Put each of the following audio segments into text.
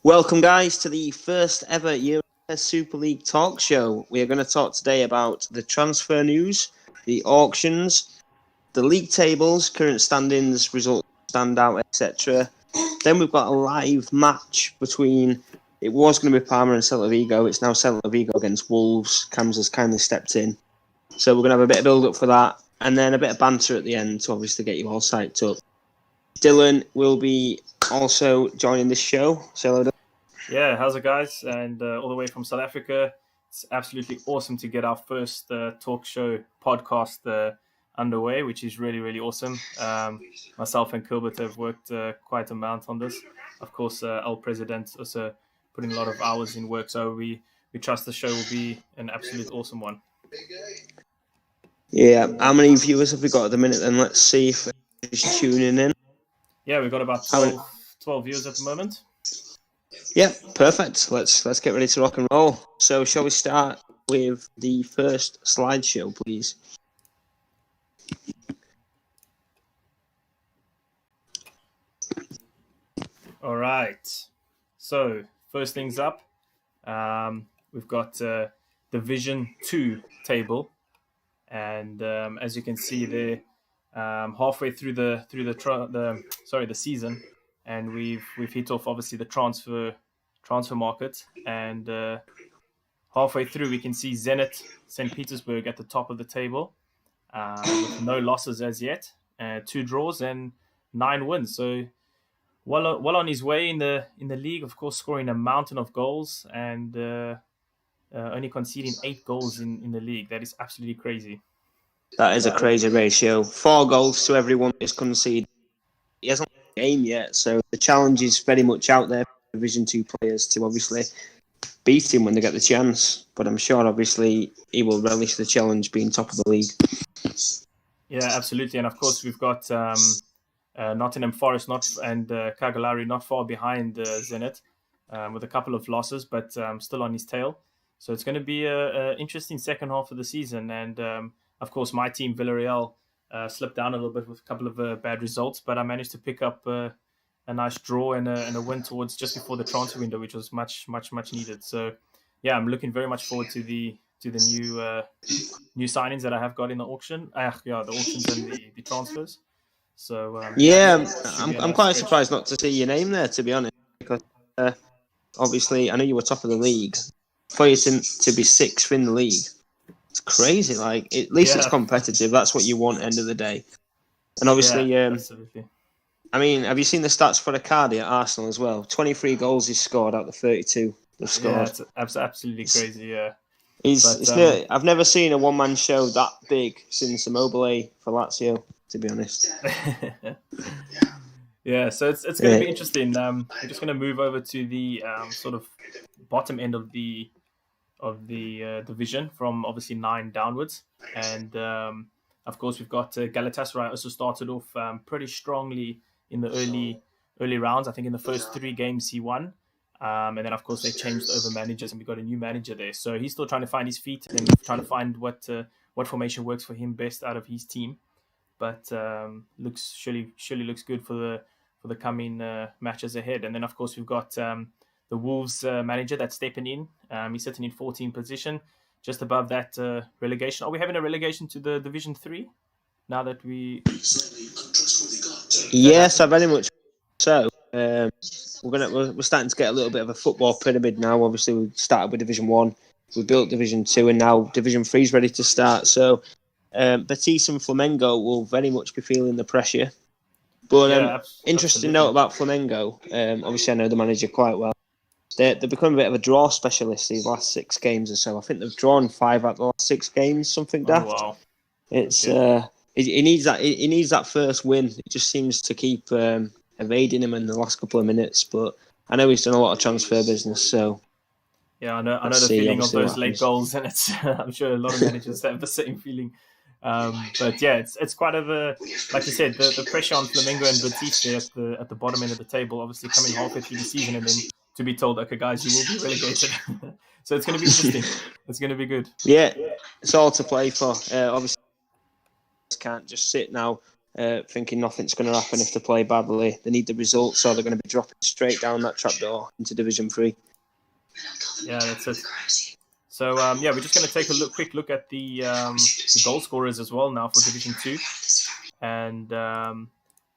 Welcome, guys, to the first ever Euro Super League talk show. We are going to talk today about the transfer news, the auctions, the league tables, current standings, results, standout, etc. Then we've got a live match between, it was going to be Parma and Celta Vigo. It's now Celta Vigo against Wolves. Cams has kindly stepped in. So we're going to have a bit of build-up for that, and then a bit of banter at the end to obviously get you all psyched up. Dylan will be also joining this show. Say hello, Dylan. Yeah, how's it, guys? And all the way from South Africa. It's absolutely awesome to get our first talk show podcast underway, which is really, really awesome. Myself and Kulbert have worked quite a amount on this. Of course, our president also putting a lot of hours in work, so we trust the show will be an absolute awesome one. Yeah, how many viewers have we got at the minute then? Let's see if everybody's tuning in. Yeah, we've got about 12 viewers at the moment. Yeah, perfect. Let's get ready to rock and roll. So shall we start with the first slideshow, please? All right. So first things up, we've got Division 2 table, and as you can see there, halfway through the season, and we've hit off obviously the transfer market, and halfway through we can see Zenit St. Petersburg at the top of the table, with no losses as yet, 2 draws and 9 wins. So well on his way in the league, of course, scoring a mountain of goals and only conceding 8 goals in the league. That is absolutely crazy. That is a crazy ratio. 4 goals to everyone is conceded. He hasn't won a game yet, so the challenge is very much out there for Division 2 players to obviously beat him when they get the chance. But I'm sure, obviously, he will relish the challenge being top of the league. Yeah, absolutely. And, of course, we've got Nottingham Forest and Cagliari not far behind Zenit with a couple of losses, but still on his tail. So it's going to be an interesting second half of the season. And, of course, my team, Villarreal, slipped down a little bit with a couple of bad results, but I managed to pick up a nice draw and a win towards just before the transfer window, which was much needed. So, yeah, I'm looking very much forward to the new signings that I have got in the auction. The auctions and the transfers. So I'm quite surprised not to see your name there, to be honest, because obviously I know you were top of the league. For you to be 6th in the league, it's crazy. Like, at least it's competitive. That's what you want, end of the day. And obviously, absolutely. I mean, have you seen the stats for Icardi at Arsenal as well? 23 goals he's scored out of the 32 they've scored. Yeah, it's absolutely crazy. Yeah. I've never seen a one-man show that big since Immobile for Lazio, to be honest. Yeah, so it's going to be interesting. We're just going to move over to the sort of bottom end of the division from obviously 9 downwards, and of course we've got Galatasaray also started off pretty strongly in the early rounds. I think in the first 3 games he won, and then of course they changed over managers and we got a new manager there. So he's still trying to find his feet and trying to find what formation works for him best out of his team. But surely looks good for the coming matches ahead. And then of course we've got the Wolves manager that's stepping in. He's sitting in 14th position, just above that relegation. Are we having a relegation to the Division 3 now that we? Yes, very much so. We're starting to get a little bit of a football pyramid now. Obviously, we started with Division 1, we built Division 2, and now Division 3 is ready to start. So Betis and Flamengo will very much be feeling the pressure. But interesting note about Flamengo. Obviously, I know the manager quite well. They've become a bit of a draw specialist these last 6 games or so. I think they've drawn 5 out of the last 6 games, something daft. Oh, wow. It's he needs that. He needs that first win. It just seems to keep evading him in the last couple of minutes. But I know he's done a lot of transfer business, so. Yeah, I know the feeling of those late goals, and it's I'm sure a lot of managers have the same feeling. But yeah, it's quite a like you said, the pressure on Flamengo and Betis there at the bottom end of the table, obviously coming halfway through the season, and then to be told, okay, guys, you will be relegated. So it's going to be interesting. It's going to be good. Yeah, it's all to play for. Obviously, can't just sit now thinking nothing's going to happen if they play badly. They need the results, so they're going to be dropping straight down that trapdoor into Division 3. Yeah, that's it. So, we're just going to take a quick look at the goal scorers as well now for Division 2. And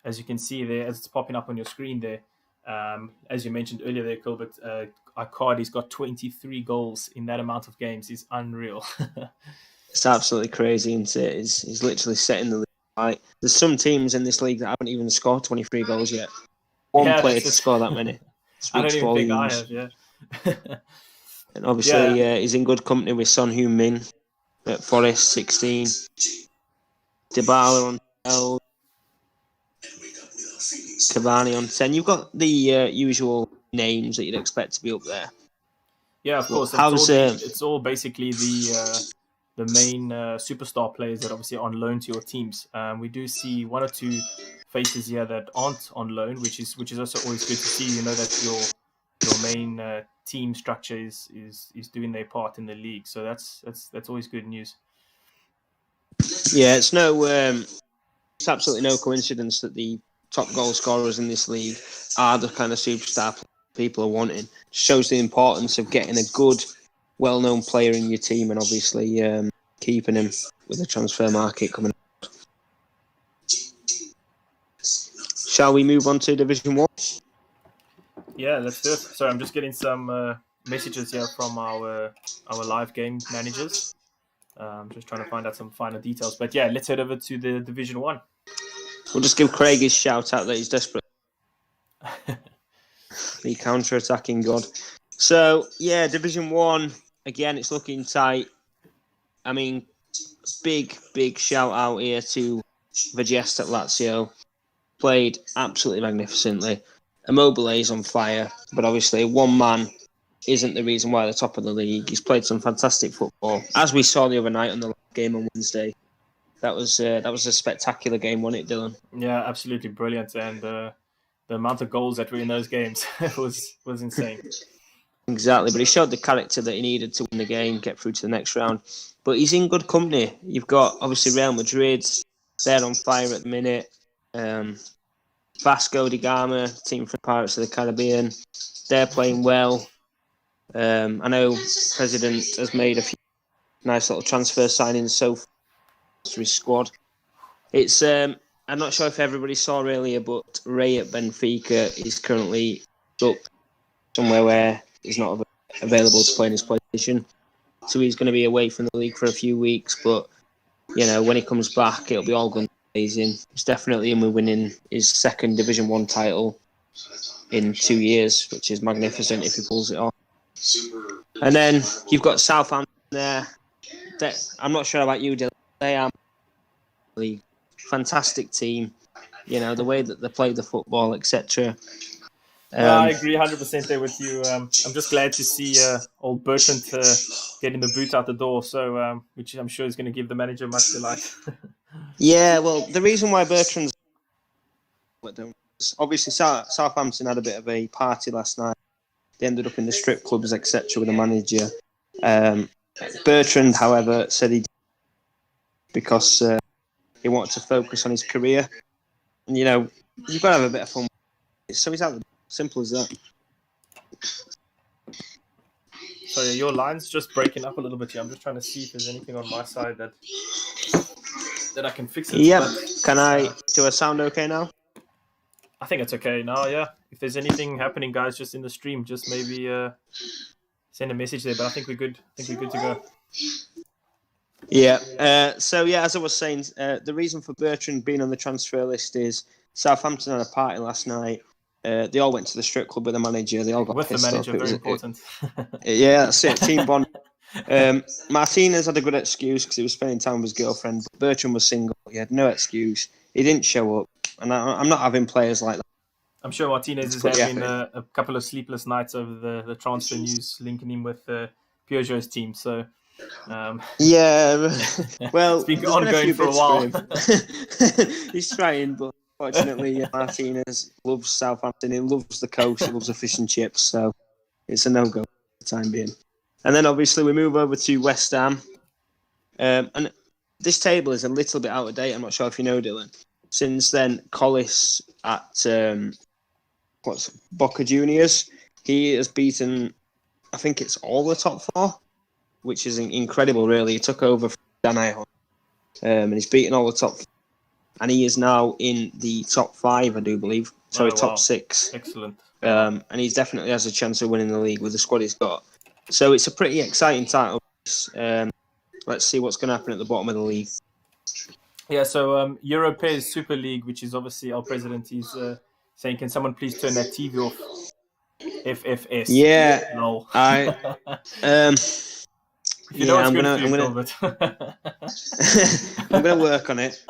as you can see there, as it's popping up on your screen there, as you mentioned earlier there, Kulbert, Icardi's got 23 goals in that amount of games. He's unreal. It's absolutely crazy, isn't it? He's literally setting the league right. There's some teams in this league that haven't even scored 23 goals yet. One player to score that many. I don't even think I have, yeah. And obviously, he's in good company with Son Heung-min at Forest, 16. Dybala on 12. Cavani on 10. You've got the usual names that you'd expect to be up there. Yeah, of course. It's all basically the main superstar players that obviously are on loan to your teams. We do see one or two faces here that aren't on loan, which is also always good to see. You know that your main team structure is doing their part in the league. So that's always good news. Yeah, it's absolutely no coincidence that the top goal scorers in this league are the kind of superstar people are wanting. It shows the importance of getting a good, well-known player in your team, and obviously keeping him with the transfer market coming up. Shall we move on to Division 1? Yeah, let's do it. Sorry, I'm just getting some messages here from our live game managers. I'm just trying to find out some final details. But yeah, let's head over to the Division 1. We'll just give Craig his shout out that he's desperate. The counter-attacking god. So, yeah, Division 1, again, it's looking tight. I mean, big shout out here to Vergest at Lazio. Played absolutely magnificently. Immobile's on fire, but obviously one man isn't the reason why they're top of the league. He's played some fantastic football, as we saw the other night on the game on Wednesday. That was a spectacular game, wasn't it, Dylan? Yeah, absolutely brilliant, and the amount of goals that were in those games was insane. Exactly, but he showed the character that he needed to win the game, get through to the next round. But he's in good company. You've got obviously Real Madrid; they're on fire at the minute. Vasco da Gama, team from Pirates of the Caribbean, they're playing well. I know President has made a few nice little transfer signings so far to his squad. It's I'm not sure if everybody saw earlier, but Ray at Benfica is currently up somewhere where he's not available to play in his position. So he's going to be away from the league for a few weeks. But, you know, when he comes back, it'll be all guns blazing. He's definitely in with winning his second Division 1 title in 2 years, which is magnificent if he pulls it off. And then you've got Southampton there. I'm not sure about you, Dylan. They are a fantastic team. You know, the way that they play the football, etc. I agree 100% there with you. I'm just glad to see old Bertrand getting the boot out the door, so which I'm sure is going to give the manager much delight. Yeah, well, the reason why Bertrand's... Obviously, Southampton had a bit of a party last night. They ended up in the strip clubs, etc., with the manager. Bertrand, however, said he did because he wanted to focus on his career. And, you know, you've got to have a bit of fun. So he's out. Simple as that. So your line's just breaking up a little bit here. I'm just trying to see if there's anything on my side that I can fix it. Yep. Can I do a sound okay now? I think it's okay now, yeah. If there's anything happening, guys, just in the stream, just maybe send a message there. But I think we're good. I think we're good to go. Yeah. So, yeah, as I was saying, the reason for Bertrand being on the transfer list is Southampton had a party last night. They all went to the strip club with the manager. They all got with the manager, very important. Yeah, that's it. Team bond. Martinez had a good excuse because he was spending time with his girlfriend. But Bertrand was single. He had no excuse. He didn't show up. And I'm not having players like that. I'm sure Martinez is having a couple of sleepless nights over the transfer news linking him with Peugeot's team. So, yeah, well, it's been ongoing for a while. He's trying, but unfortunately, Martinez loves Southampton. He loves the coast. He loves the fish and chips. So it's a no-go for the time being. And then obviously we move over to West Ham. And this table is a little bit out of date. I'm not sure if you know, Dylan. Since then, Collis at Boca Juniors, he has beaten, I think it's all the top 4, which is incredible, really. He took over from Dan Ihon, and he's beaten all the top 4. And he is now in the top 5, I do believe. Sorry, top 6. Excellent. And he definitely has a chance of winning the league with the squad he's got. So it's a pretty exciting title. Let's see what's going to happen at the bottom of the league. Yeah, so PES Super League, which is obviously our president, he's saying, can someone please turn that TV off? FFS. Yeah. No. I'm gonna work on it.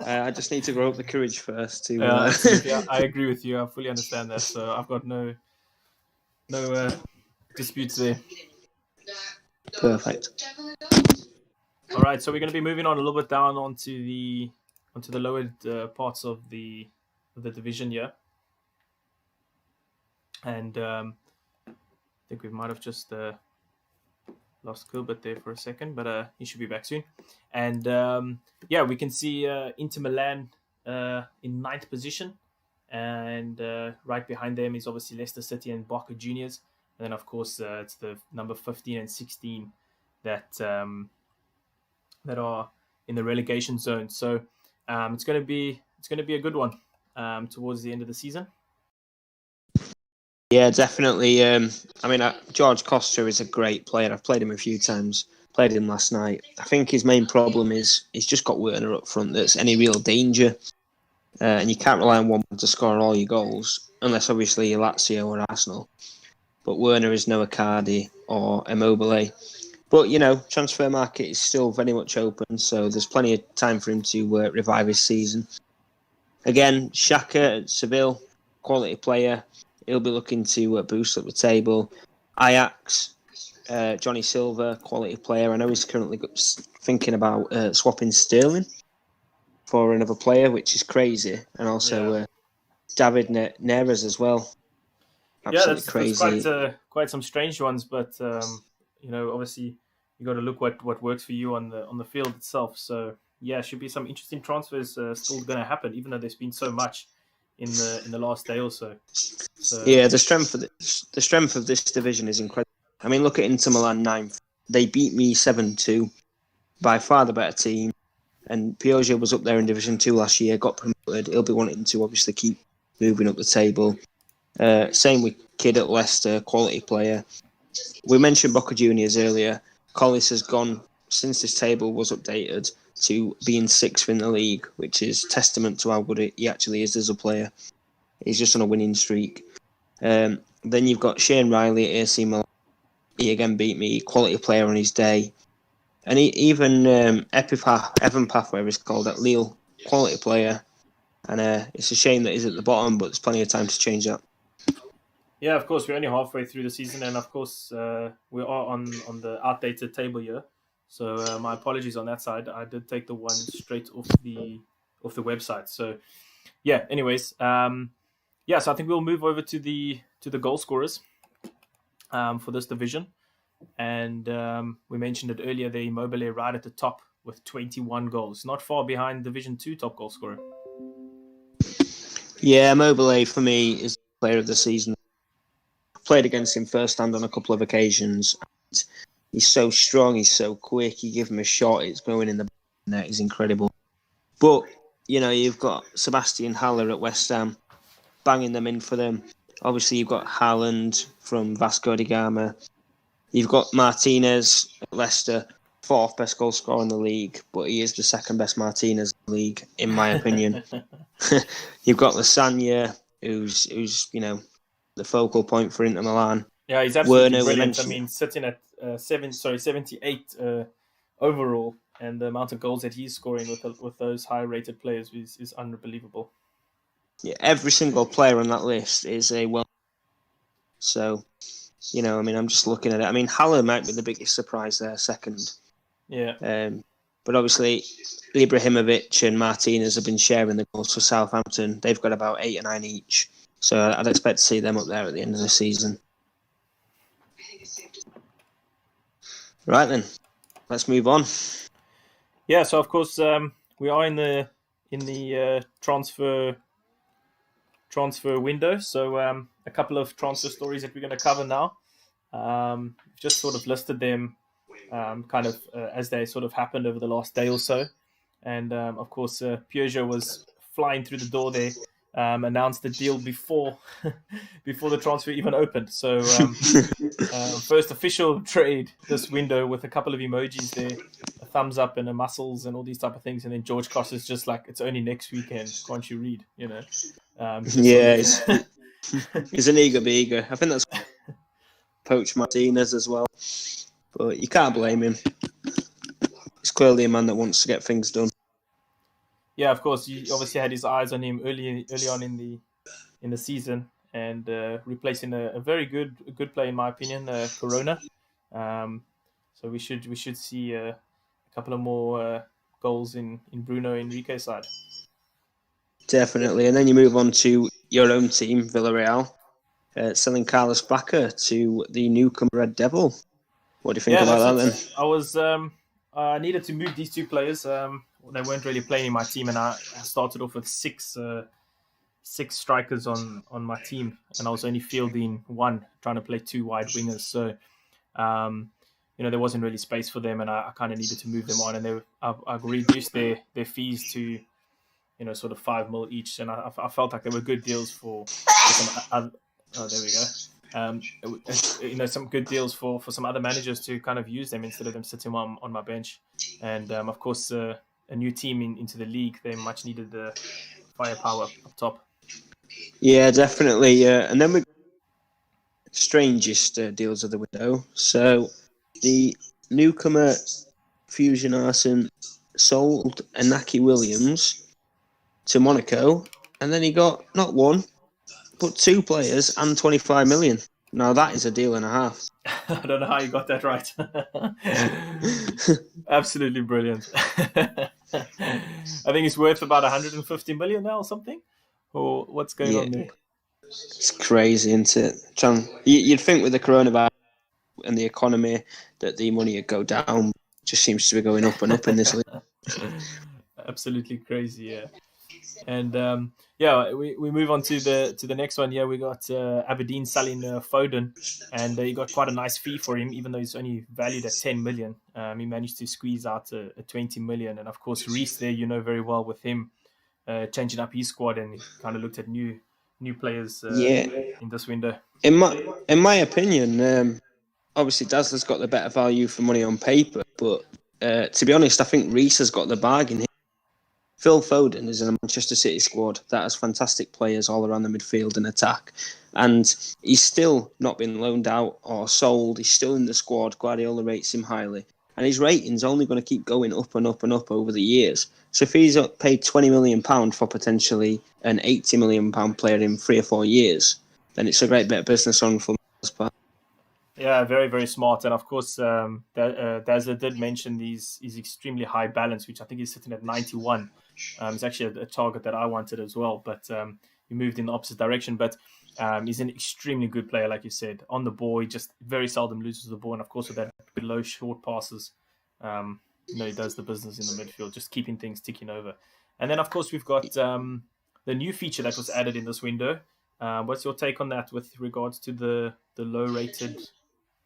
I just need to grow up the courage first to. Yeah, I agree with you. I fully understand that. So I've got no disputes there. Perfect. All right, so we're going to be moving on a little bit down onto the lower parts of the division here, and I think we might have just lost Kulbert there for a second, but he should be back soon. And we can see Inter Milan in 9th position, and right behind them is obviously Leicester City and Boca Juniors, and then of course it's the number 15 and 16 that are in the relegation zone. So it's going to be a good one towards the end of the season. Yeah, definitely. George Costa is a great player. I've played him a few times. Played him last night. I think his main problem is he's just got Werner up front that's any real danger. And you can't rely on one to score all your goals, unless obviously you're Lazio or Arsenal. But Werner is no Icardi or Immobile. But, transfer market is still very much open, so there's plenty of time for him to revive his season. Again, Xhaka at Seville, quality player. He'll be looking to boost up the table. Ajax, Johnny Silva, quality player. I know he's currently thinking about swapping Sterling for another player, which is crazy. And also David Neres as well. Absolutely crazy. That's quite some strange ones, but obviously you got to look what works for you on the field itself. So should be some interesting transfers still going to happen, even though there's been so much in the last day or so. Yeah, the strength of this division is incredible. I mean, look at Inter Milan 9th. They beat me 7-2, by far the better team. And Piaget was up there in Division 2 last year, got promoted. He'll be wanting to obviously keep moving up the table. Same with Kidd at Leicester, quality player. We mentioned Boca Juniors earlier. Collis has gone, since this table was updated, to being 6th in the league, which is testament to how good he actually is as a player. He's just on a winning streak. Then you've got Shane Riley at AC Milan. He again beat me, quality player on his day. And even Evan Pathware is called at Lille, quality player. And it's a shame that he's at the bottom, but there's plenty of time to change that. Yeah, of course, we're only halfway through the season, and of course, we are on the outdated table here. So my apologies on that side. I did take the one straight off the website. So anyways, so I think we'll move over to the goal scorers for this division. And we mentioned it earlier, the Immobile right at the top with 21 goals. Not far behind Division 2 top goal scorer. Yeah, Immobile for me is the player of the season. Played against him firsthand on a couple of occasions. He's so strong, he's so quick. You give him a shot, it's going in the net. He's incredible. But, you've got Sebastian Haller at West Ham, banging them in for them. Obviously, you've got Haaland from Vasco da Gama. You've got Martinez at Leicester, 4th best goal scorer in the league, but he is the 2nd best Martinez in the league, in my opinion. You've got Lasagna, who's the focal point for Inter Milan. Yeah, he's absolutely brilliant. I mean, sitting at 78 overall, and the amount of goals that he's scoring with those high-rated players is unbelievable. Yeah, every single player on that list is a well. So, I'm just looking at it. I mean, Haller might be the biggest surprise there, 2nd. Yeah. But obviously, Ibrahimovic and Martinez have been sharing the goals for Southampton. They've got about 8 or 9 each. So I'd expect to see them up there at the end of the season. Right then, let's move on. Yeah, so of course we are in the transfer window. So a couple of transfer stories that we're going to cover now. Just sort of listed them as they sort of happened over the last day or so. And of course, Peugeot was flying through the door there, announced the deal before the transfer even opened. So first official trade this window with a couple of emojis there, a thumbs up and a muscles and all these type of things. And then George Costa's just like, it's only next weekend. Can't you read? He's an eager beager. I think that's Poach Martinez as well. But you can't blame him. He's clearly a man that wants to get things done. Yeah, of course. He obviously had his eyes on him early on in the season, and replacing a very good player in my opinion, Corona. So we should see a couple of more goals in Bruno Henrique's side. Definitely, and then you move on to your own team, Villarreal, selling Carlos Bacca to the newcomer Red Devil. What do you think about that then? I was I needed to move these two players. They weren't really playing in my team, and I started off with six strikers on my team, and I was only fielding one, trying to play two wide wingers. So, there wasn't really space for them, and I kind of needed to move them on. And I've reduced their fees to, sort of 5 mil each, and I felt like they were good deals for some other. Oh, there we go. Some good deals for some other managers to kind of use them instead of them sitting on my bench. And of course, a new team into the league, they much needed the firepower up top. Yeah, definitely. And then we strangest deals of the window. So the newcomer Fusion Arson sold Inaki Williams to Monaco, and then he got not one, but 2 players and 25 million. Now that is a deal and a half. I don't know how you got that right. Absolutely brilliant. I think it's worth about 150 million now or something. Or what's going on there? It's crazy, isn't it? You'd think with the coronavirus and the economy that the money would go down. It just seems to be going up and up in this league. Absolutely crazy, yeah. And we move on to the next one. Yeah, we got Aberdeen selling Foden, and he got quite a nice fee for him, even though he's only valued at 10 million. He managed to squeeze out a 20 million, and of course Reece there, very well with him changing up his squad, and he kind of looked at new players in this window. In my opinion, obviously Dazzler's got the better value for money on paper, but to be honest, I think Reece has got the bargain here. Phil Foden is in a Manchester City squad that has fantastic players all around the midfield and attack. And he's still not been loaned out or sold. He's still in the squad. Guardiola rates him highly. And his rating's only going to keep going up and up and up over the years. So if he's paid £20 million for potentially an £80 million player in 3 or 4 years, then it's a great bit of business on for his part. Yeah, very, very smart. And of course, Dazzler did mention his extremely high balance, which I think is sitting at 91. It's actually a target that I wanted as well, but he moved in the opposite direction. But he's an extremely good player, like you said. On the ball, he just very seldom loses the ball. And of course, with that low short passes, he does the business in the midfield, just keeping things ticking over. And then, of course, we've got the new feature that was added in this window. What's your take on that with regards to the low-rated,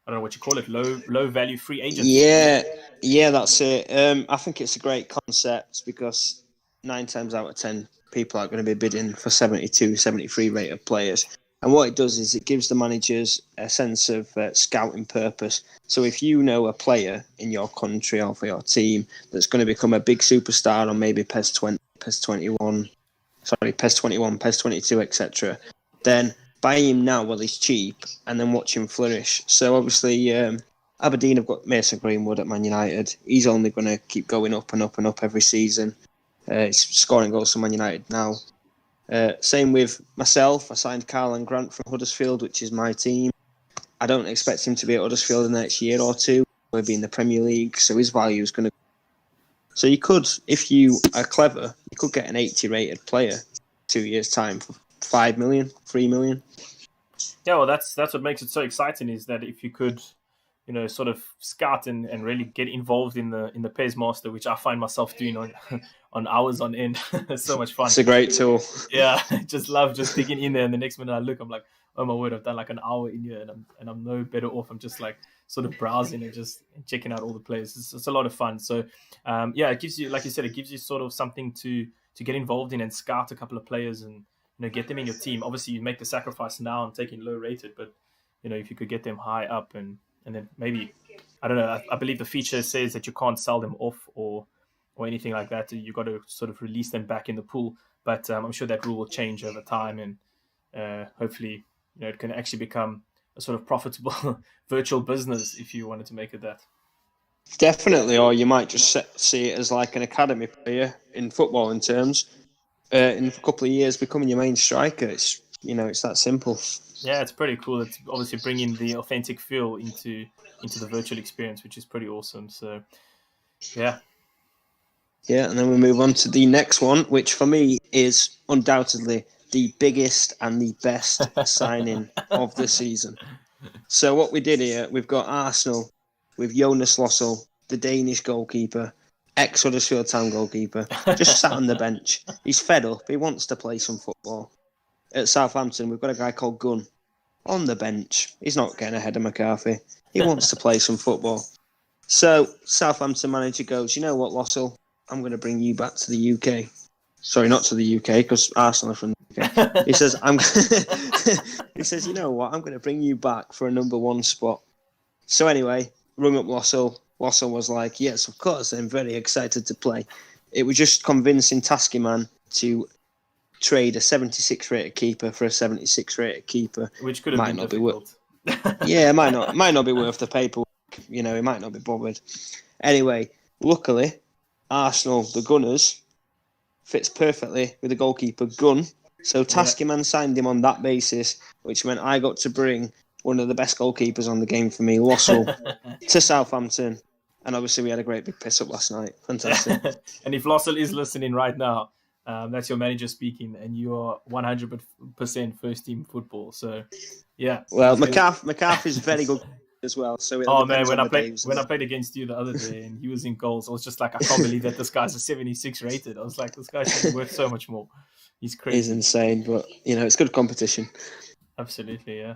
I don't know what you call it, low value free agents? Yeah, that's it. I think it's a great concept because 9 times out of 10, people are going to be bidding for 72, 73 rated players. And what it does is it gives the managers a sense of scouting purpose. So if you know a player in your country or for your team that's going to become a big superstar on maybe PES20, PES21, PES22, etc., then buy him now while he's cheap and then watch him flourish. So obviously Aberdeen have got Mason Greenwood at Man United. He's only going to keep going up and up and up every season. He's scoring goals for Man United now. Same with myself. I signed Carlan Grant from Huddersfield, which is my team. I don't expect him to be at Huddersfield in the next year or two. We'll be in the Premier League, so his value is going to... So you could, if you are clever, you could get an 80 rated player 2 years' time for 5 million, 3 million. Yeah, well, that's what makes it so exciting, is that if you could sort of scout and really get involved in the PES Master, which I find myself doing on on hours on end. It's so much fun. It's a great tool. Yeah, just love just digging in there, and the next minute I look, I'm like, oh my word, I've done like an hour in here, and I'm no better off. I'm just like sort of browsing and just checking out all the players. It's a lot of fun. So yeah, it gives you, like you said, it gives you sort of something to get involved in and scout a couple of players and get them in your team. Obviously, you make the sacrifice now and taking low rated, but if you could get them high up and then maybe, I don't know, I believe the feature says that you can't sell them off or anything like that. You got to sort of release them back in the pool. But I'm sure that rule will change over time, and hopefully, it can actually become a sort of profitable virtual business if you wanted to make it that. Definitely, or you might just see it as like an academy player in footballing terms. In a couple of years, becoming your main striker. It's that simple. Yeah, it's pretty cool. It's obviously bringing the authentic feel into the virtual experience, which is pretty awesome. So, yeah. Yeah, and then we move on to the next one, which for me is undoubtedly the biggest and the best signing of the season. So what we did here, we've got Arsenal with Jonas Lossell, the Danish goalkeeper, ex-Huddersfield Town goalkeeper, just sat on the bench. He's fed up. He wants to play some football. At Southampton, we've got a guy called Gunn on the bench. He's not getting ahead of McCarthy. He wants to play some football. So Southampton manager goes, you know what, Lossell? I'm going to bring you back to the UK. Sorry, not to the UK, because Arsenal are from the UK. He says, he says, you know what? I'm going to bring you back for a number one spot. So anyway, rung up Lossell. Lossell was like, yes, of course, I'm very excited to play. It was just convincing Taskyman to trade a 76 rated keeper for a 76 rated keeper. Which could have been difficult. Yeah, it might not be worth the paperwork. It might not be bothered. Anyway, luckily, Arsenal, the Gunners, fits perfectly with the goalkeeper Gunn. So Taskyman signed him on that basis, which meant I got to bring one of the best goalkeepers on the game for me, Lossell, to Southampton. And obviously we had a great big piss up last night. Fantastic. And if Lossell is listening right now, that's your manager speaking, and you are 100% first team football. So, yeah. Well, McCarthy's very good as well. So when I played against you the other day and he was in goals, I was just like, I can't believe that this guy's a 76 rated. I was like, this guy should be worth so much more. He's crazy. He's insane, but it's good competition. Absolutely, yeah.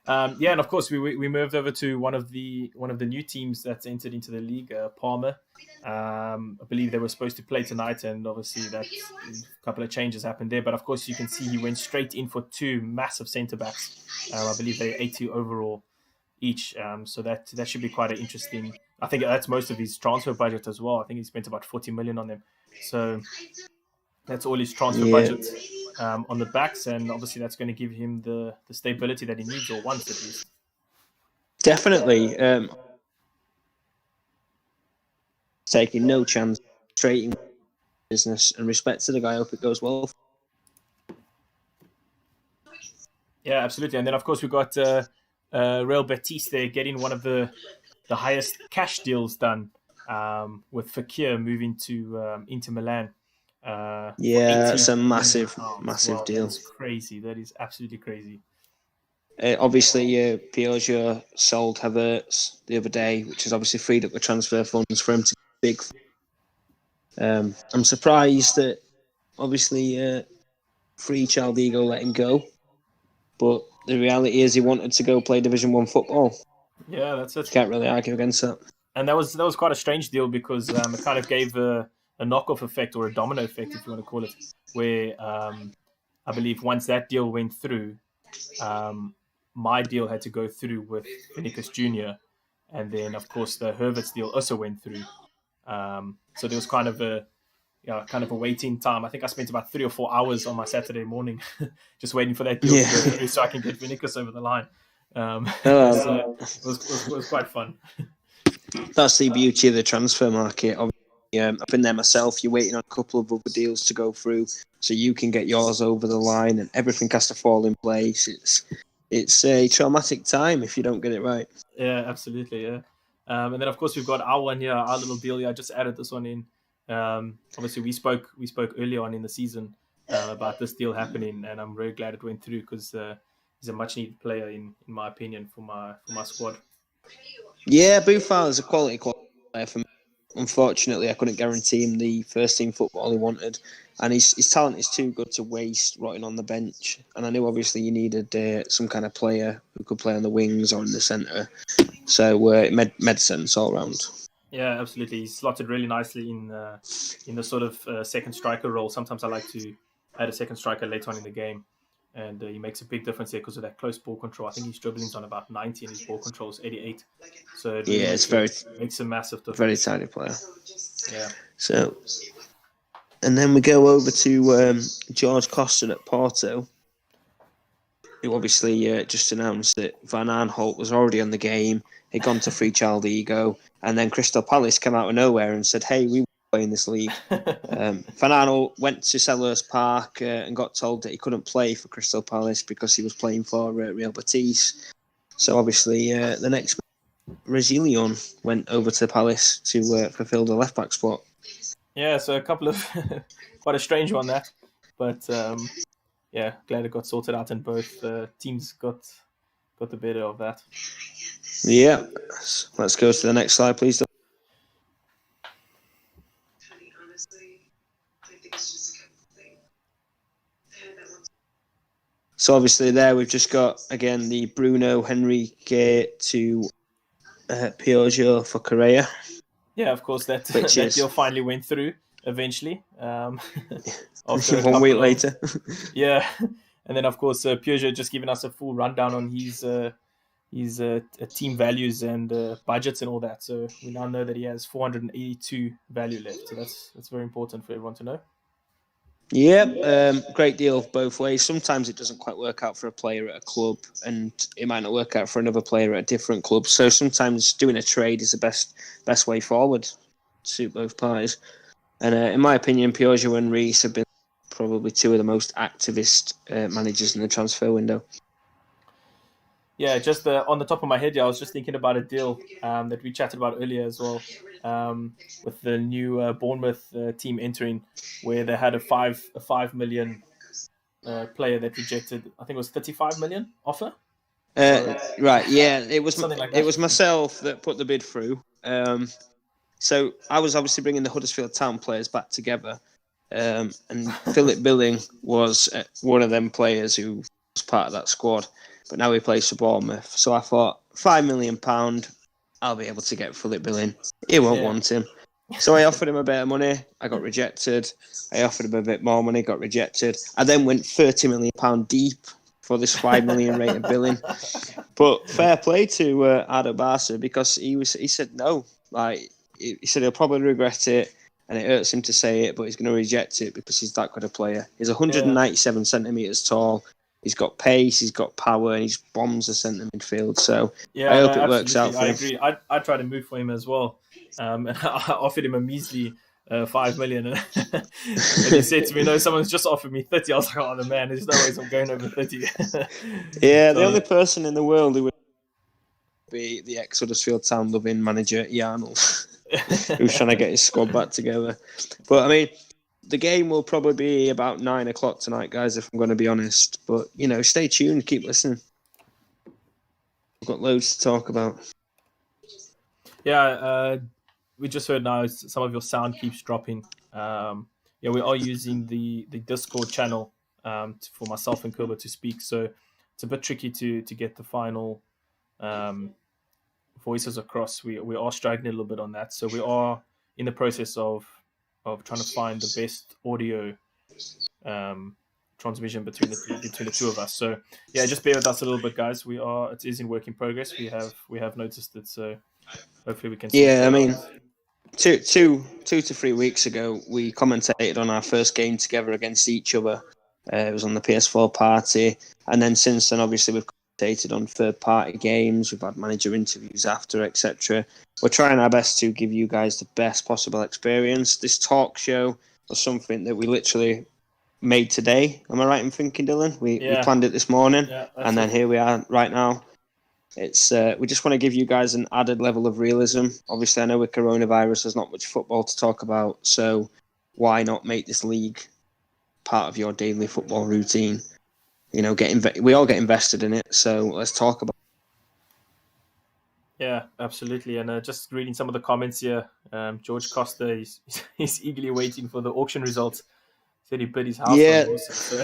Yeah, and of course we moved over to one of the new teams that's entered into the league, Parma. I believe they were supposed to play tonight, and obviously that a couple of changes happened there. But of course, you can see he went straight in for two massive centre backs. I believe they're 80 overall each. So that should be quite an interesting. I think that's most of his transfer budget as well. I think he spent about 40 million on them. So that's all his transfer budget on the backs, and obviously that's going to give him the stability that he needs, or wants at least. Definitely. Taking no chance, straight in business, and respect to the guy. I hope it goes well. Yeah, absolutely. And then of course we've got Real Betis there getting one of the highest cash deals done, with Fekir moving to Inter Milan. It's a massive deal. That's crazy. That is absolutely crazy. Obviously, Peugeot sold Havertz the other day, which has obviously freed up the transfer funds for him to be big. I'm surprised that obviously Free Child Ego let him go, but the reality is he wanted to go play Division 1 football. Yeah, that's it. Can't really argue against that. And that was quite a strange deal because it kind of gave a knock-off effect, or a domino effect, if you want to call it, where I believe once that deal went through, my deal had to go through with Vinicius Jr., and then of course the Havertz deal also went through. So there was kind of a waiting time. I think I spent about 3 or 4 hours on my Saturday morning just waiting for that deal to go through so I can get Vinicius over the line. So it was quite fun. That's the beauty of the transfer market. I've been there myself. You're waiting on a couple of other deals to go through so you can get yours over the line, and everything has to fall in place. It's a traumatic time if you don't get it right. Yeah, absolutely, yeah. And then, of course, we've got our one here, our little deal here. I just added this one in. Obviously, we spoke earlier on in the season about this deal happening, and I'm very glad it went through because he's a much-needed player, in my opinion, for my squad. Yeah, Buffal is a quality player for me. Unfortunately, I couldn't guarantee him the first team football he wanted, and his talent is too good to waste rotting on the bench. And I knew obviously you needed some kind of player who could play on the wings or in the centre. So it made sense all round. Yeah, absolutely. He's slotted really nicely in the sort of second striker role. Sometimes I like to add a second striker later on in the game, and he makes a big difference there because of that close ball control. I think his dribbling's on about 90 and his ball control is 88. So it really makes a massive difference. Very tiny player. Yeah. So, and then we go over to George Costin at Porto, who obviously just announced that Van Aanholt was already on the game. He'd gone to Free Child Ego, and then Crystal Palace came out of nowhere and said, "Hey, we play in this league." Van Aanholt went to Selhurst Park and got told that he couldn't play for Crystal Palace because he was playing for Real Betis. So obviously, the next Resillion went over to Palace to fulfil the left back spot. Yeah, so a couple of quite a strange one that, but yeah, glad it got sorted out and both teams got the better of that. Yeah, let's go to the next slide, please. So obviously there we've just got, again, the Bruno Henrique to Peugeot for Correa. Yeah, of course, that deal finally went through eventually. After 1 week later. Yeah, and then of course Peugeot just giving us a full rundown on his team values and budgets and all that. So we now know that he has 482 value left. So that's very important for everyone to know. Yeah, great deal both ways. Sometimes it doesn't quite work out for a player at a club, and it might not work out for another player at a different club. So sometimes doing a trade is the best way forward to suit both parties. And in my opinion, Peugeot and Reese have been probably two of the most activist managers in the transfer window. Yeah, just on the top of my head, I was just thinking about a deal that we chatted about earlier as well, with the new Bournemouth team entering, where they had a 5 million player that rejected. I think it was 35 million offer. Right, yeah, it was something like that. It was myself that put the bid through. So I was obviously bringing the Huddersfield Town players back together, and Philip Billing was one of them players who was part of that squad. But now he plays for Bournemouth. So I thought, £5 million, I'll be able to get Philip Billing. He won't want him. So I offered him a bit of money. I got rejected. I offered him a bit more money, got rejected. I then went £30 million deep for this £5 million rated Billing. But fair play to Ado Barca, because he said no. Like, he said he'll probably regret it, and it hurts him to say it, but he's going to reject it because he's that good a player. He's 197 centimetres tall. He's got pace, he's got power, and he's bombs the centre midfield. So I hope it works out for him. I agree. I tried to move for him as well. And I offered him a measly 5 million. And he said to me, no, someone's just offered me 30. I was like, oh, the man, there's no ways I'm going over 30. Yeah, the only person in the world who would be the ex-Huddersfield Town loving manager, Arnold, who's trying to get his squad back together. But, I mean, the game will probably be about 9 o'clock tonight, guys, if I'm going to be honest. But, stay tuned, keep listening. We've got loads to talk about. Yeah, we just heard now some of your sound keeps dropping. Yeah, we are using the Discord channel for myself and Kulbert to speak. So it's a bit tricky to get the final voices across. We are struggling a little bit on that. So we are in the process of trying to find the best audio transmission between the two of us. So yeah, just bear with us a little bit, guys. It is in work in progress. We have noticed it, so hopefully we can. Yeah, I mean, two to 3 weeks ago, we commentated on our first game together against each other. It was on the PS4 party, and then since then, obviously, we've commentated on third-party games. We've had manager interviews after, etc. We're trying our best to give you guys the best possible experience. This talk show was something that we literally made today. Am I right in thinking, Dylan? We planned it this morning, and then here we are right now. It's we just want to give you guys an added level of realism. Obviously, I know with coronavirus, there's not much football to talk about, so why not make this league part of your daily football routine? We all get invested in it, so let's talk about it. Yeah, absolutely. And just reading some of the comments here, George Costa he's eagerly waiting for the auction results. Said he bid his house on Yeah. it also.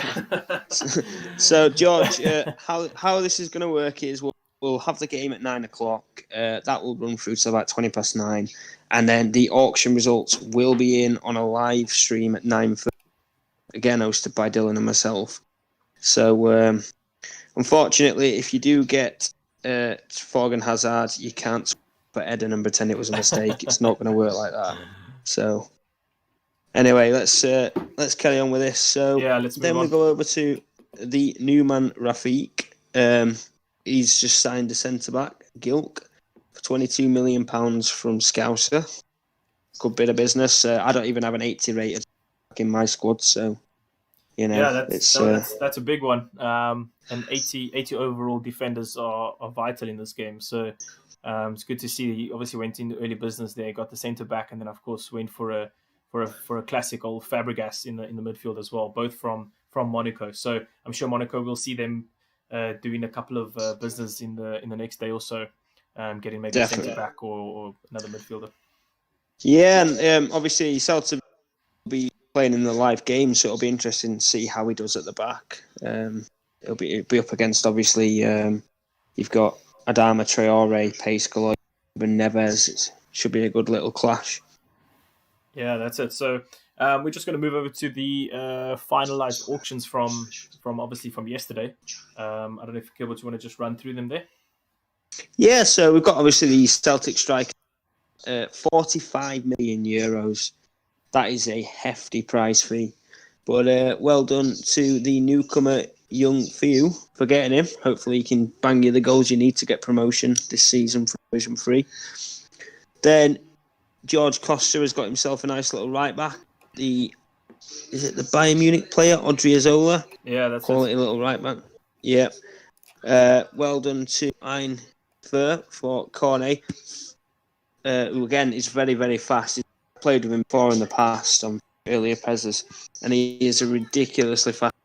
So, So George, how this is going to work is we'll have the game at 9:00. That will run through to about 9:20, and then the auction results will be in on a live stream at 9:30. Again, hosted by Dylan and myself. So unfortunately, if you do get Thorgan Hazard, you can't put Eden and pretend it was a mistake. It's not going to work like that. So anyway, let's carry on with this. So yeah, let's move then we on. go over to the new man Rafiq. He's just signed a centre back, Gilk, for £22 million from Scouser. Good bit of business. I don't even have an 80 rated in my squad, so you know that's a big one. And 80 overall defenders are vital in this game. So it's good to see. He obviously went into early business there, got the centre back, and then of course went for a classical Fabregas in the midfield as well, both from Monaco. So I'm sure Monaco will see them doing a couple of business in the next day or so, getting maybe a centre back or another midfielder. Yeah, and obviously Celtic will be playing in the live game, so it'll be interesting to see how he does at the back. It'll be up against obviously you've got Adama Traore, Pace Galore, and Neves. It should be a good little clash. Yeah, that's it. So we're just going to move over to the finalized auctions from obviously from yesterday. I don't know if Kulbert, you want to just run through them there? Yeah, so we've got obviously the Celtic striker, €45 million. That is a hefty prize fee. But well done to the newcomer, Young Few, for getting him. Hopefully he can bang you the goals you need to get promotion this season from Division 3. Then George Costa has got himself a nice little right back. Is it the Bayern Munich player, Odriozola? Yeah, that's quality little right back. Yeah. Well done to Ein Fer for Cornet, who again is very, very fast. He's played with him before in the past on earlier PESs, and he is a ridiculously fast.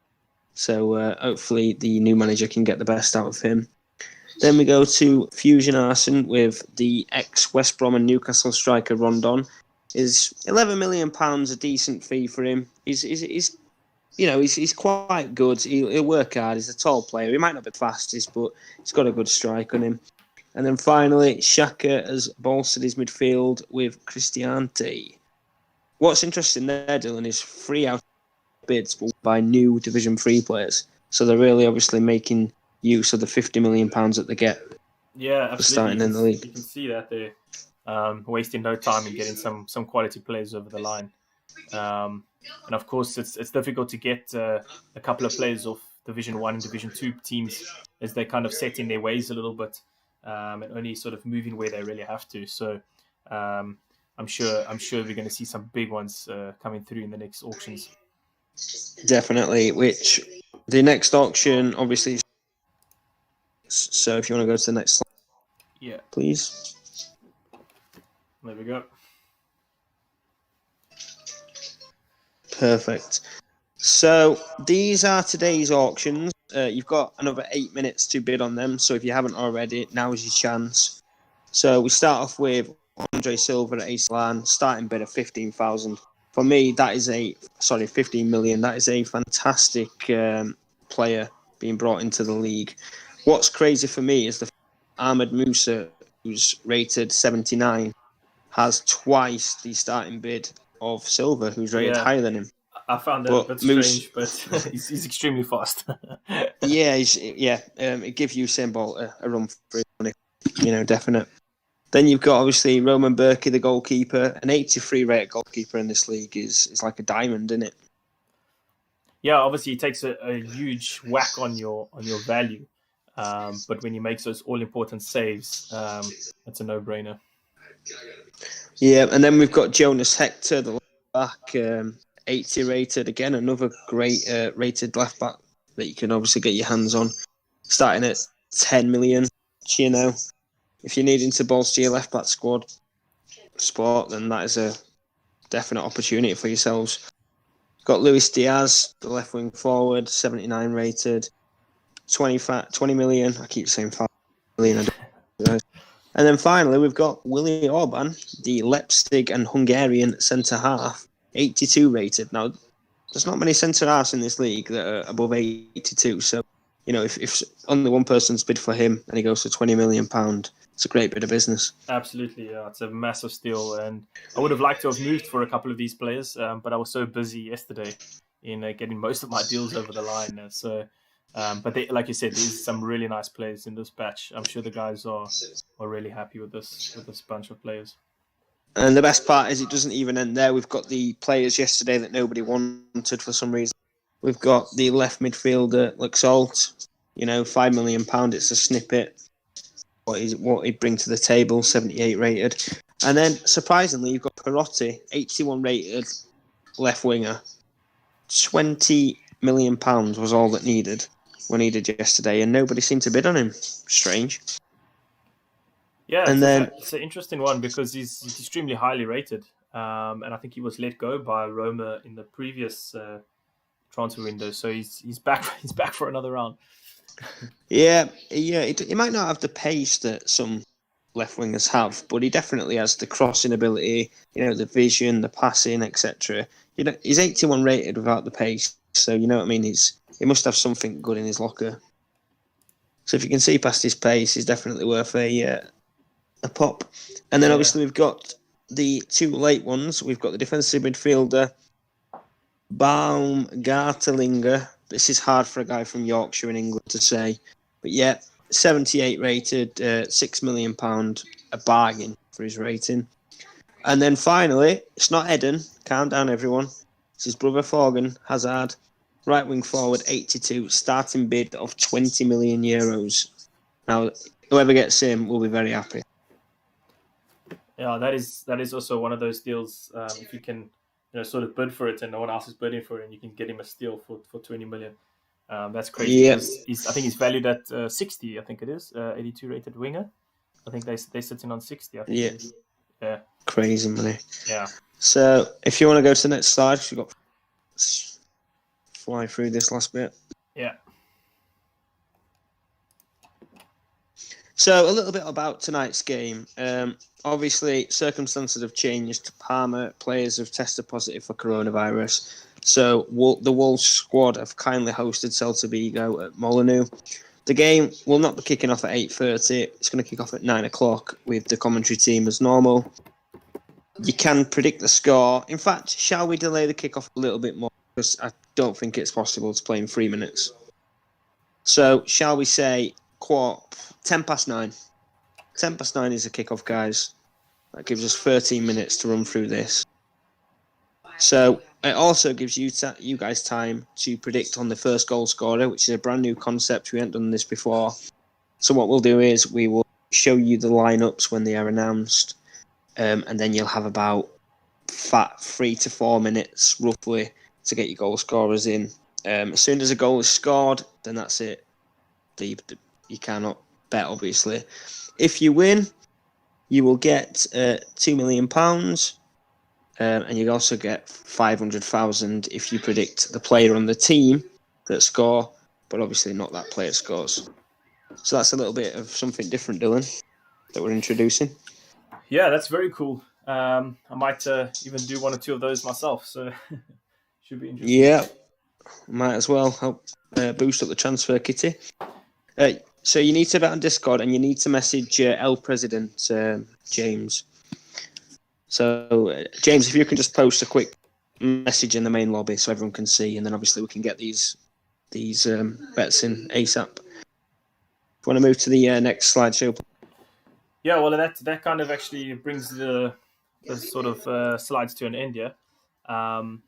So hopefully the new manager can get the best out of him. Then we go to Fusion Arson with the ex-West Brom and Newcastle striker Rondon. Is £11 million a decent fee for him? He's quite good. He'll work hard. He's a tall player. He might not be the fastest, but he's got a good strike on him. And then finally, Xhaka has bolstered his midfield with Cristiante. What's interesting there, Dylan, is 3 out of bids by new Division 3 players. So they're really obviously making use of the £50 million that they get. Yeah, absolutely. For starting in the league. You can see that they're wasting no time in getting some quality players over the line. And of course, it's difficult to get a couple of players off Division 1 and Division 2 teams as they kind of set in their ways a little bit and only sort of moving where they really have to. So I'm sure we're going to see some big ones coming through in the next auctions. Definitely, which the next auction obviously is. So if you want to go to the next slide. Yeah. Please. There we go. Perfect. So these are today's auctions. You've got another 8 minutes to bid on them. So if you haven't already, now is your chance. So we start off with Andre Silva at AC Milan, starting bid of 15,000. For me, that is 15 million. That is a fantastic player being brought into the league. What's crazy for me is the Ahmed Musa, who's rated 79, has twice the starting bid of Silva, who's rated higher than him. I found that a bit strange, but he's extremely fast. It gives Usain Bolt a run for money, definite. Then you've got obviously Roman Berkey, the goalkeeper. An 83 rated goalkeeper in this league is like a diamond, isn't it? Yeah, obviously it takes a huge whack on your value, but when he makes those all important saves, it's a no-brainer. Yeah, and then we've got Jonas Hector, the left back, 80 rated. Again, another great rated left back that you can obviously get your hands on. Starting at 10 million, if you're needing to bolster your left back squad, then that is a definite opportunity for yourselves. Got Luis Diaz, the left wing forward, 79 rated, 20 million. I keep saying 5 million. And then finally, we've got Willie Orban, the Leipzig and Hungarian centre-half, 82 rated. Now, there's not many centre-halves in this league that are above 82, so, if only one person's bid for him and he goes for £20 million, it's a great bit of business. Absolutely, yeah. It's a massive steal, and I would have liked to have moved for a couple of these players, but I was so busy yesterday in getting most of my deals over the line. But like you said, there's some really nice players in this batch. I'm sure the guys are really happy with this bunch of players. And the best part is it doesn't even end there. We've got the players yesterday that nobody wanted for some reason. We've got the left midfielder, Luxalt, £5 million. It's a snippet. What he'd bring to the table, 78 rated. And then, surprisingly, you've got Perotti, 81 rated left winger. £20 million was all that needed when he did yesterday, and nobody seemed to bid on him. Strange. Yeah, and it's an interesting one because he's extremely highly rated. And I think he was let go by Roma in the previous transfer window, so he's back. He's back for another round. Yeah. He might not have the pace that some left wingers have, but he definitely has the crossing ability, the vision, the passing, etc. He's 81 rated without the pace, so you know what I mean. He must have something good in his locker. So if you can see past his pace, he's definitely worth a pop. And then obviously we've got the two late ones. We've got the defensive midfielder Baumgartlinger. This is hard for a guy from Yorkshire in England to say. But yeah, 78 rated, £6 million, a bargain for his rating. And then finally, it's not Eden. Calm down, everyone. It's his brother Forgan Hazard. Right wing forward, 82. Starting bid of €20 million. Now, whoever gets him will be very happy. Yeah, that is also one of those deals. If you can, sort of bid for it, and no one else is bidding for it, and you can get him a steal for 20 million. That's crazy. Yeah. I think he's valued at 60. I think it is 82 rated winger. I think they sit in on 60. I think it is. Yeah. Crazy money. Yeah. So if you want to go to the next slide, we've got fly through this last bit. Yeah. So a little bit about tonight's game. Obviously, circumstances have changed. Parma players have tested positive for coronavirus. So the Wolves squad have kindly hosted Celta Vigo at Molineux. The game will not be kicking off at 8:30. It's going to kick off at 9 o'clock with the commentary team as normal. You can predict the score. In fact, shall we delay the kickoff a little bit more? Because I don't think it's possible to play in 3 minutes. So shall we say 9:10? 9:10 is the kickoff, guys. That gives us 13 minutes to run through this. So it also gives you guys time to predict on the first goal scorer, which is a brand new concept. We haven't done this before. So what we'll do is we will show you the lineups when they are announced, and then you'll have about 3 to 4 minutes roughly to get your goal scorers in. As soon as a goal is scored, then that's it. You cannot bet, obviously. If you win, you will get £2 million. And you also get 500,000 if you predict the player on the team that score, but obviously not that player scores. So that's a little bit of something different, Dylan, that we're introducing. Yeah, that's very cool. I might even do 1 or 2 of those myself, so should be interesting. Yeah, might as well help boost up the transfer kitty. So you need to bet on Discord, and you need to message El President, James. So, James, if you can just post a quick message in the main lobby so everyone can see, and then obviously we can get these bets in ASAP. If you want to move to the next slideshow. Yeah, well, that kind of actually brings the sort of slides to an end here. And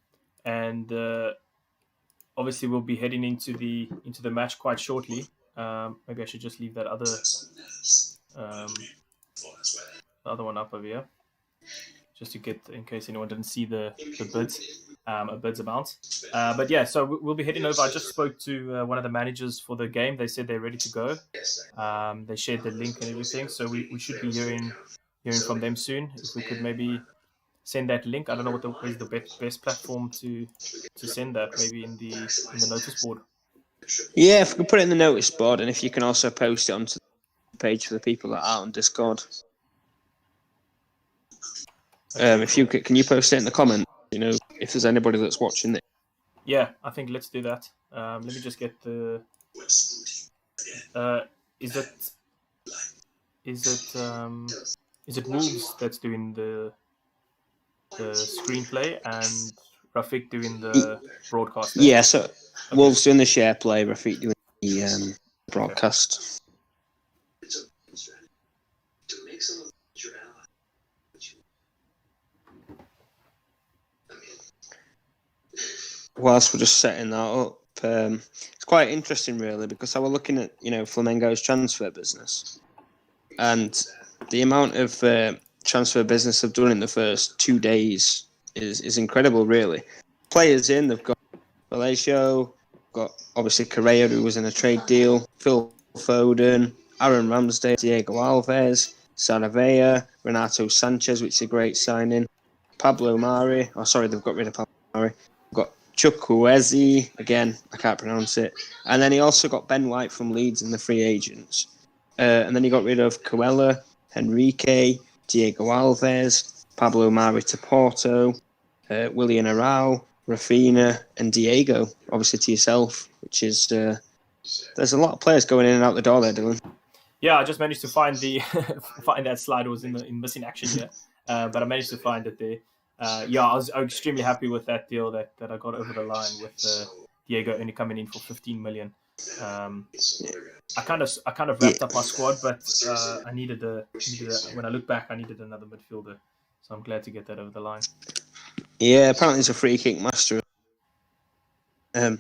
obviously we'll be heading into the match quite shortly. Maybe I should just leave that other one up over here, just to get, in case anyone didn't see the bids, a bids amount. But yeah, so we'll be heading over. I just spoke to one of the managers for the game. They said they're ready to go. They shared the link and everything, so we should be hearing from them soon. If we could maybe send that link. I don't know what is the best platform to send that. Maybe in the notice board. Yeah, if we can put it in the notice board, and if you can also post it onto page for the people that are on Discord. If you can you post it in the comments? If there's anybody that's watching it. Yeah, I think let's do that. Let me just get the. Is it Wolves that's doing the screenplay and Rafik doing the broadcast? Yeah, so Wolves doing the share play, Rafik doing the broadcast. Whilst we're just setting that up, it's quite interesting, really, because I was looking at Flamengo's transfer business, and the amount of transfer business they've done in the first 2 days is incredible, really. Players in, they've got Vallejo, got obviously Correa, who was in a trade deal, Phil Foden, Aaron Ramsdale, Diego Alves, Saravea, Renato Sanchez, which is a great signing, Pablo Mari. Oh, sorry, they've got rid of Pablo Mari. Got Chukwueze, again, I can't pronounce it. And then he also got Ben White from Leeds in the free agents. And then he got rid of Coella, Henrique, Diego Alves, Pablo Mari to Porto, Willian Arau, Rafinha, and Diego, obviously to yourself, which is... there's a lot of players going in and out the door there, Dylan. Yeah, I just managed to find find that slide. It was in missing action here, but I managed to find it there. I was extremely happy with that deal that I got over the line with Diego only coming in for 15 million. I kind of wrapped up my squad, but I needed when I look back, I needed another midfielder, so I'm glad to get that over the line. Yeah, apparently he's a free kick master. But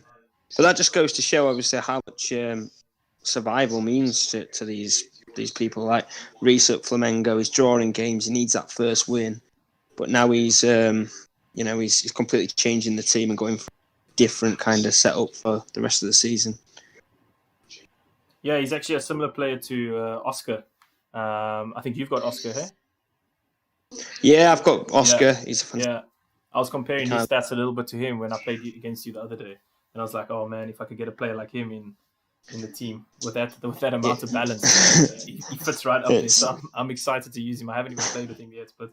that just goes to show, obviously, how much survival means to these people. Like Reece at Flamengo is drawing games. He needs that first win. But now he's completely changing the team and going for a different kind of setup for the rest of the season. Yeah, he's actually a similar player to Oscar. I think you've got Oscar here. Yeah, I've got Oscar. Yeah. He's a fantastic. Yeah, I was comparing his stats a little bit to him when I played against you the other day, and I was like, oh man, if I could get a player like him in the team with that amount of balance, he fits right up there. So I'm excited to use him. I haven't even played with him yet, but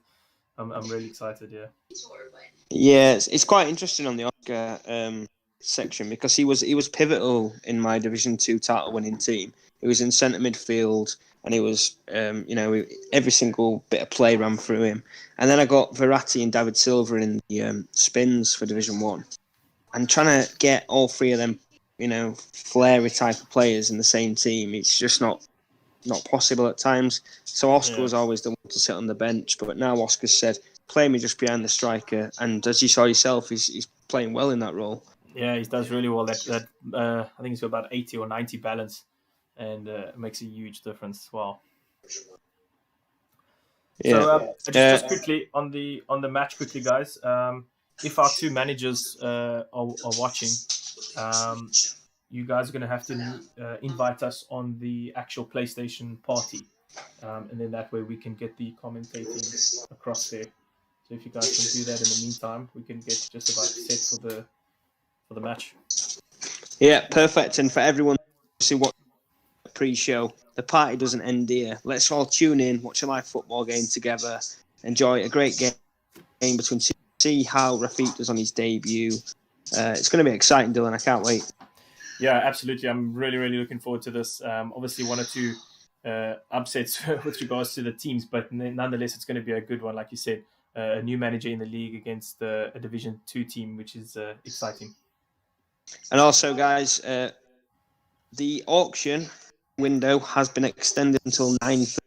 I'm really excited. Yeah, it's quite interesting on the Oscar section because he was pivotal in my Division 2 title winning team. He was in centre midfield, and he was every single bit of play ran through him. And then I got Verratti and David Silva in the spins for Division 1, and trying to get all three of them flary type of players in the same team, it's just not possible at times. So Oscar was always the one to sit on the bench, but now Oscar said, play me just behind the striker, and as you saw yourself, he's playing well in that role. Yeah, he does really well. That I think he's got about 80 or 90 balance, and it makes a huge difference. Wow. Yeah. So just quickly on the match, quickly, guys. If our two managers are watching, you guys are going to have to invite us on the actual PlayStation party, and then that way we can get the commentating across there. So if you guys can do that in the meantime, we can get just about set for the match. Yeah, perfect. And for everyone to watch the pre-show, the party doesn't end here. Let's all tune in, watch a live football game together, enjoy a great game between two, see how Rafik does on his debut. It's going to be exciting, Dylan. I can't wait. Yeah, absolutely. I'm really, really looking forward to this. Obviously, one or two upsets with regards to the teams, but nonetheless, it's going to be a good one. Like you said, a new manager in the league against a Division 2 team, which is exciting. And also, guys, the auction window has been extended until 9:30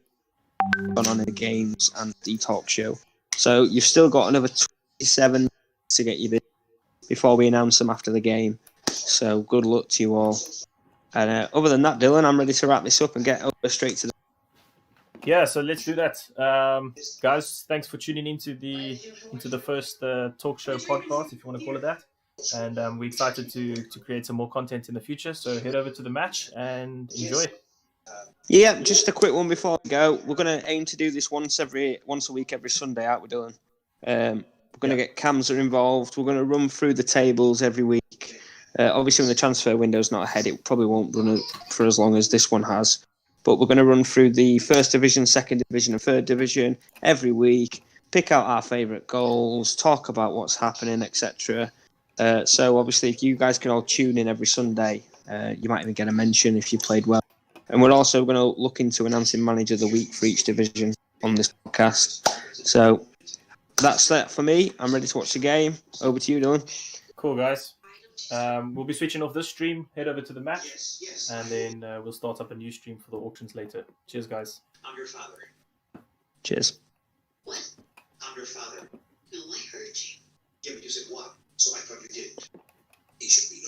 on the games and the talk show. So you've still got another 27 to get you bid before we announce them after the game. So good luck to you all. And other than that, Dylan, I'm ready to wrap this up and get over straight to the... Yeah, so let's do that. Guys, thanks for tuning into the first talk show podcast, if you want to call it that. And we're excited to create some more content in the future. So head over to the match and enjoy. Yeah, just a quick one before we go. We're going to aim to do this once a week, every Sunday, aren't we, Dylan? We're going to get Kamza involved. We're going to run through the tables every week. Obviously, when the transfer window's not ahead, it probably won't run for as long as this one has. but we're going to run through the first division, second division, and third division every week. Pick out our favourite goals, talk about what's happening, etc. So obviously, if you guys can all tune in every Sunday, you might even get a mention if you played well. And we're also going to look into announcing Manager of the Week for each division on this podcast. So that's that for me. I'm ready to watch the game. Over to you, Dylan. Cool, guys. We'll be switching off this stream, head over to the match, and then we'll start up a new stream for the auctions later. Cheers, guys. I'm your father. Cheers. What? I'm your father. No, I heard you. Yeah, but you said what? So I thought you didn't. He should be